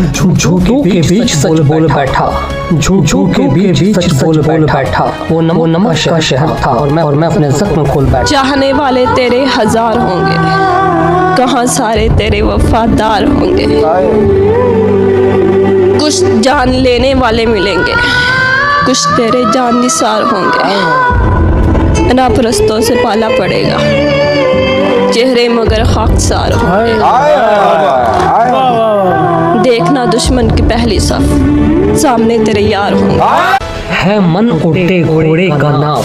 झूठों के बीच सच बोल बैठा, झूठों के बीच सच बोल बैठा। वो नमक का शहर था और मैं अपने जख्म खोल बैठा। चाहने वाले तेरे हजार होंगे, कहाँ सारे तेरे वफादार होंगे। कुछ जान लेने वाले मिलेंगे, कुछ तेरे जान निसार होंगे। ना परस्तों से पाला पड़ेगा, चेहरे मगर खाकसार होंगे। देखना दुश्मन की पहली सफ, सामने तेरे यार होंगे। है मन उड़ते घोड़े का नाम,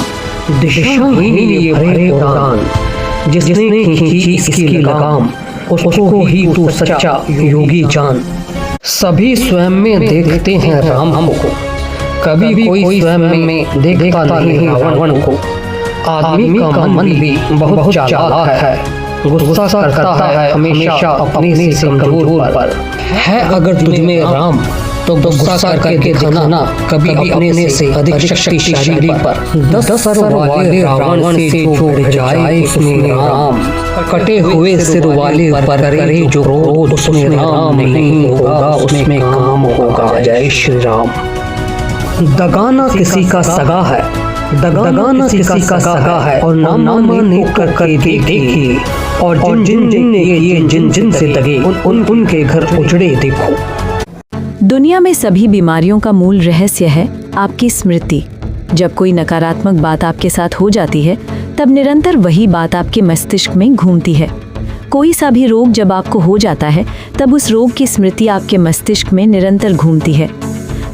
दिशाहीन ये भरे उड़ान। जिसने खींची इसकी लगाम, उसको ही तू सच्चा योगी जान। सभी स्वयं में देखते हैं राम को, कभी कोई स्वयं में देखता नहीं रावण को। आदमी का मन भी बहुत चालाक है, गुस्सा करता है हमेशा अपने से कमजोर पर। है अगर तुझ में राम तो गुस्सा करके दिखाना कभी अपने से अधिक शक्तिशाली पर। 10 सर वाले रावण से जो जाए उसमें राम, कटे हुए सिर वाले पर करे जो क्रोध उसमें राम नहीं होगा, उसमें काम होगा। जय श्री राम। दगाना किसी का सगा है, दगाना किसी का सगा है, और नाम माने करके देखिए। और जिन ने ये जिन से दगे उनके घर उजड़े देखो। दुनिया में सभी बीमारियों का मूल रहस्य है आपकी स्मृति। जब कोई नकारात्मक बात आपके साथ हो जाती है, तब निरंतर वही बात आपके मस्तिष्क में घूमती है। कोई सा भी रोग जब आपको हो जाता है, तब उस रोग की स्मृति आपके मस्तिष्क में निरंतर घूमती है।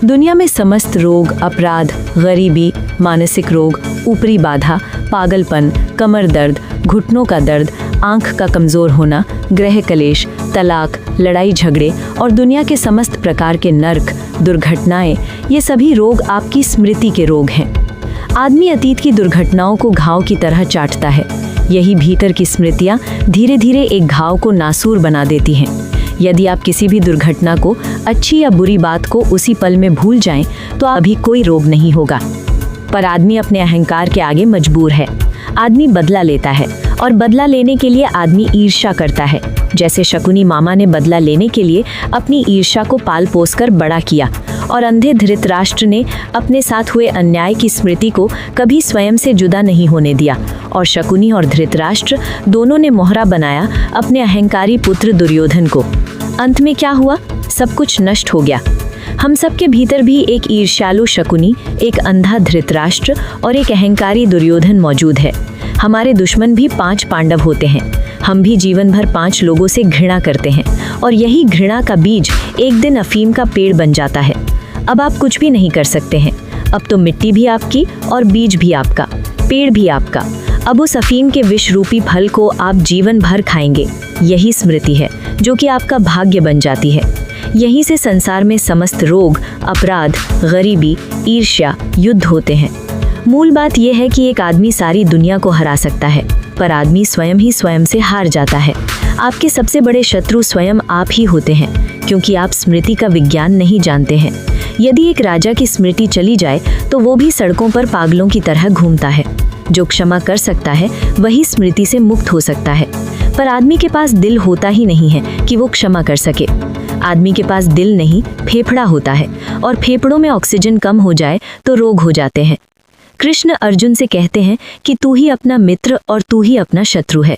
दुनिया में समस्त रोग, अपराध, गरीबी, मानसिक रोग, ऊपरी बाधा, पागलपन, कमर दर्द, घुटनों का दर्द, आंख का कमज़ोर होना, ग्रह कलेश, तलाक, लड़ाई झगड़े और दुनिया के समस्त प्रकार के नर्क, दुर्घटनाएं, ये सभी रोग आपकी स्मृति के रोग हैं। आदमी अतीत की दुर्घटनाओं को घाव की तरह चाटता है। यही भीतर की स्मृतियाँ धीरे धीरे एक घाव को नासूर बना देती हैं। यदि आप किसी भी दुर्घटना को, अच्छी या बुरी बात को उसी पल में भूल जाएं, तो अभी कोई रोग नहीं होगा। पर आदमी अपने अहंकार के आगे मजबूर है। आदमी बदला लेता है और बदला लेने के लिए आदमी ईर्ष्या करता है। जैसे शकुनी मामा ने बदला लेने के लिए अपनी ईर्ष्या को पाल पोस कर बड़ा किया, और अंधे धृतराष्ट्र ने अपने साथ हुए अन्याय की स्मृति को कभी स्वयं से जुदा नहीं होने दिया। और शकुनी और धृतराष्ट्र दोनों ने मोहरा बनाया अपने अहंकारी पुत्र दुर्योधन को। अंत में क्या हुआ? सब कुछ नष्ट हो गया। हम सबके भीतर भी एक ईर्ष्यालु शकुनी, एक अंधा धृतराष्ट्र और एक अहंकारी दुर्योधन मौजूद है। हमारे दुश्मन भी 5 पांडव होते हैं। हम भी जीवन भर 5 लोगों से घृणा करते हैं, और यही घृणा का बीज एक दिन अफीम का पेड़ बन जाता है। अब आप कुछ भी नहीं कर सकते हैं। अब तो मिट्टी भी आपकी और बीज भी आपका, पेड़ भी आपका। अब उस अफीम के विष रूपी फल को आप जीवन भर खाएंगे। यही स्मृति है जो कि आपका भाग्य बन जाती है। यहीं से संसार में समस्त रोग, अपराध, गरीबी, ईर्ष्या, युद्ध होते हैं। मूल बात यह है कि एक आदमी सारी दुनिया को हरा सकता है, पर आदमी स्वयं ही स्वयं से हार जाता है। आपके सबसे बड़े शत्रु स्वयं आप ही होते हैं, क्योंकि आप स्मृति का विज्ञान नहीं जानते हैं। यदि एक राजा की स्मृति चली जाए तो वो भी सड़कों पर पागलों की तरह घूमता है। जो क्षमा कर सकता है वही स्मृति से मुक्त हो सकता है, पर आदमी के पास दिल होता ही नहीं है कि वो क्षमा कर सके। आदमी के पास दिल नहीं, फेफड़ा होता है, और फेफड़ों में ऑक्सीजन कम हो जाए तो रोग हो जाते हैं। कृष्ण अर्जुन से कहते हैं कि तू ही अपना मित्र और तू ही अपना शत्रु है।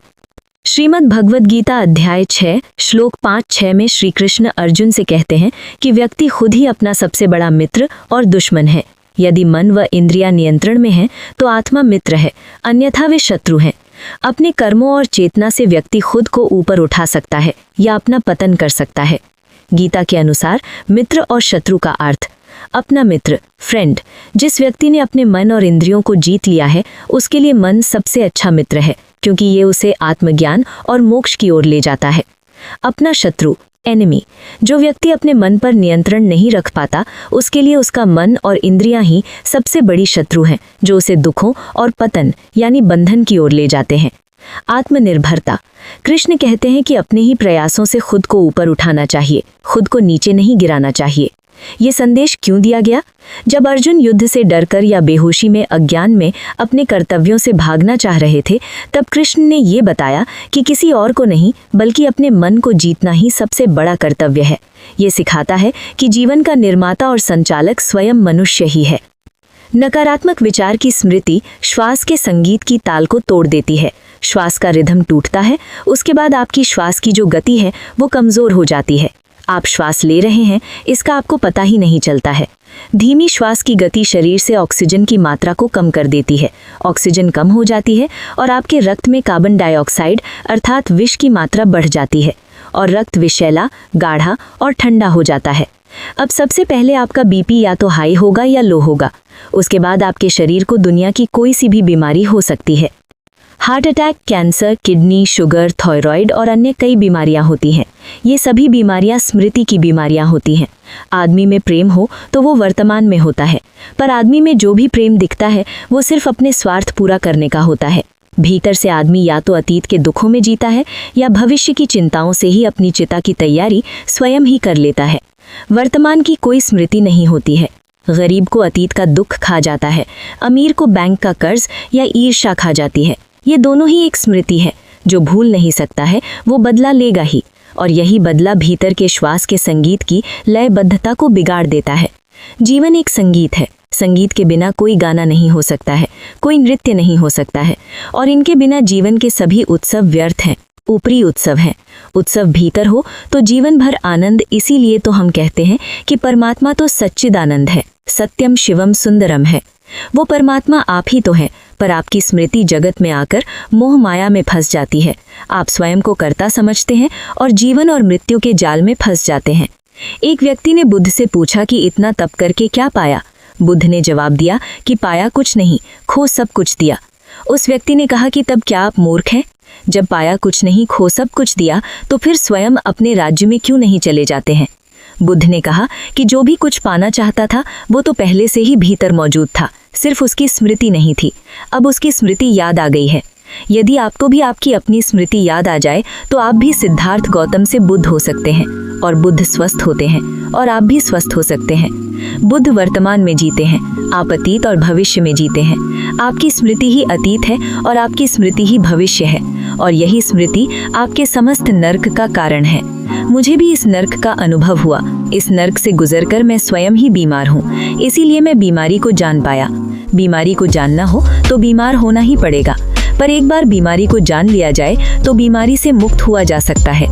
श्रीमद् भगवद गीता अध्याय 6 श्लोक 5-6 में श्री कृष्ण अर्जुन से कहते हैं कि व्यक्ति खुद ही अपना सबसे बड़ा मित्र और दुश्मन है। यदि मन व इंद्रियां नियंत्रण में हैं, तो आत्मा मित्र है, अन्यथा वे शत्रु हैं। अपने कर्मों और चेतना से व्यक्ति खुद को ऊपर उठा सकता है या अपना पतन कर सकता है। गीता के अनुसार मित्र और शत्रु का अर्थ: अपना मित्र, फ्रेंड, जिस व्यक्ति ने अपने मन और इंद्रियों को जीत लिया है, उसके लिए मन सबसे अच्छा मित्र है, क्योंकि ये उसे आत्मज्ञान और मोक्ष की ओर ले जाता है। अपना शत्रु, एनिमी, जो व्यक्ति अपने मन पर नियंत्रण नहीं रख पाता, उसके लिए उसका मन और इंद्रियां ही सबसे बड़ी शत्रु हैं, जो उसे दुखों और पतन यानी बंधन की ओर ले जाते हैं। आत्मनिर्भरता: कृष्ण कहते हैं कि अपने ही प्रयासों से खुद को ऊपर उठाना चाहिए, खुद को नीचे नहीं गिराना चाहिए। ये संदेश क्यों दिया गया? जब अर्जुन युद्ध से डरकर या बेहोशी में अज्ञान में अपने कर्तव्यों से भागना चाह रहे थे, तब कृष्ण ने ये बताया कि किसी और को नहीं बल्कि अपने मन को जीतना ही सबसे बड़ा कर्तव्य है। ये सिखाता है कि जीवन का निर्माता और संचालक स्वयं मनुष्य ही है। नकारात्मक विचार की स्मृति श्वास के संगीत की ताल को तोड़ देती है। श्वास का रिदम टूटता है, उसके बाद आपकी श्वास की जो गति है वो कमजोर हो जाती है। आप श्वास ले रहे हैं, इसका आपको पता ही नहीं चलता है। धीमी श्वास की गति शरीर से ऑक्सीजन की मात्रा को कम कर देती है। ऑक्सीजन कम हो जाती है और आपके रक्त में कार्बन डाइऑक्साइड अर्थात विष की मात्रा बढ़ जाती है और रक्त विषैला, गाढ़ा और ठंडा हो जाता है। अब सबसे पहले आपका बीपी या तो हाई होगा या लो होगा। उसके बाद आपके शरीर को दुनिया की कोई सी भी बीमारी हो सकती है। Heart attack, cancer, kidney, sugar, thyroid और अन्य कई बीमारियां होती हैं। ये सभी बीमारियां स्मृति की बीमारियां होती हैं। आदमी में प्रेम हो तो वो वर्तमान में होता है, पर आदमी में जो भी प्रेम दिखता है वो सिर्फ अपने स्वार्थ पूरा करने का होता है। भीतर से आदमी या तो अतीत के दुखों में जीता है या भविष्य की चिंताओं से ही अपनी चिता की तैयारी स्वयं ही कर लेता है। वर्तमान की कोई स्मृति नहीं होती है। गरीब को अतीत का दुख खा जाता है, अमीर को बैंक का कर्ज या ईर्ष्या खा जाती है। ये दोनों ही एक स्मृति है। जो भूल नहीं सकता है वो बदला लेगा ही, और यही बदला भीतर के श्वास के संगीत की लयबद्धता को बिगाड़ देता है। जीवन एक संगीत है। संगीत के बिना कोई गाना नहीं हो सकता है, कोई नृत्य नहीं हो सकता है, और इनके बिना जीवन के सभी उत्सव व्यर्थ हैं, ऊपरी उत्सव हैं। उत्सव भीतर हो तो जीवन भर आनंद। इसीलिए तो हम कहते हैं कि परमात्मा तो सच्चिदानंद है, सत्यम शिवम सुंदरम है। वो परमात्मा आप ही तो है, पर आपकी स्मृति जगत में आकर मोह माया में फंस जाती है। आप स्वयं को कर्ता समझते हैं और जीवन और मृत्यु के जाल में फंस जाते हैं। एक व्यक्ति ने बुद्ध से पूछा कि इतना तप करके क्या पाया? बुद्ध ने जवाब दिया कि पाया कुछ नहीं, खो सब कुछ दिया। उस व्यक्ति ने कहा कि तब क्या आप मूर्ख हैं? जब पाया कुछ नहीं, खो सब कुछ दिया, तो फिर स्वयं अपने राज्य में क्यों नहीं चले जाते हैं? बुद्ध ने कहा कि जो भी कुछ पाना चाहता था वो तो पहले से ही भीतर मौजूद था, सिर्फ उसकी स्मृति नहीं थी। अब उसकी स्मृति याद आ गई है। यदि आपको भी आपकी अपनी स्मृति याद आ जाए तो आप भी सिद्धार्थ गौतम से बुद्ध हो सकते हैं, और बुद्ध स्वस्थ होते हैं और आप भी स्वस्थ हो सकते हैं। बुद्ध वर्तमान में जीते हैं, आप अतीत और भविष्य में जीते हैं। आपकी स्मृति ही अतीत है और आपकी स्मृति ही भविष्य है, और यही स्मृति आपके समस्त नर्क का कारण है। मुझे भी इस नर्क का अनुभव हुआ। इस नर्क से गुजरकर मैं स्वयं ही बीमार हूँ, इसीलिए मैं बीमारी को जान पाया। बीमारी को जानना हो तो बीमार होना ही पड़ेगा, पर एक बार बीमारी को जान लिया जाए तो बीमारी से मुक्त हुआ जा सकता है।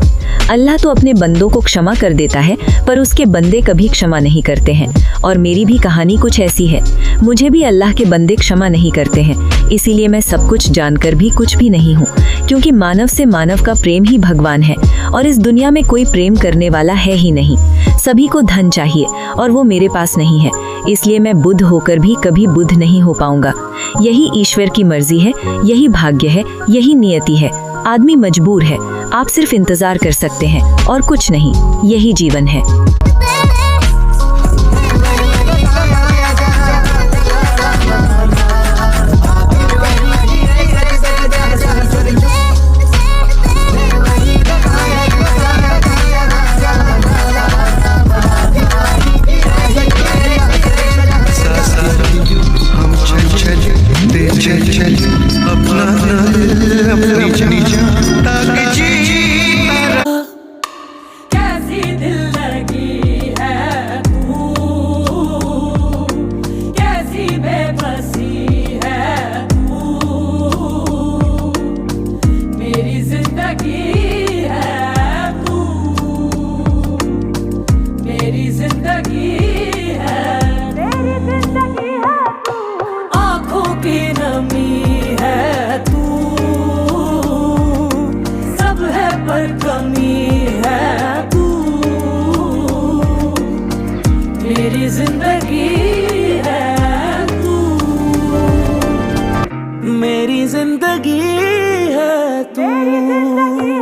अल्लाह तो अपने बंदों को क्षमा कर देता है, पर उसके बंदे कभी क्षमा नहीं करते हैं। और मेरी भी कहानी कुछ ऐसी है। मुझे भी अल्लाह के बंदे क्षमा नहीं करते हैं, इसीलिए मैं सब कुछ जानकर भी कुछ भी नहीं हूँ, क्योंकि मानव से मानव का प्रेम ही भगवान है, और इस दुनिया में कोई प्रेम करने वाला है ही नहीं। सभी को धन चाहिए और वो मेरे पास नहीं है, इसलिए मैं बुद्ध होकर भी कभी बुद्ध नहीं हो पाऊंगा। यही ईश्वर की मर्जी है, यही भाग्य है, यही नियति है। आदमी मजबूर है, आप सिर्फ इंतजार कर सकते हैं और कुछ नहीं। यही जीवन है। मेरी जिंदगी है तू, मेरी जिंदगी है तू।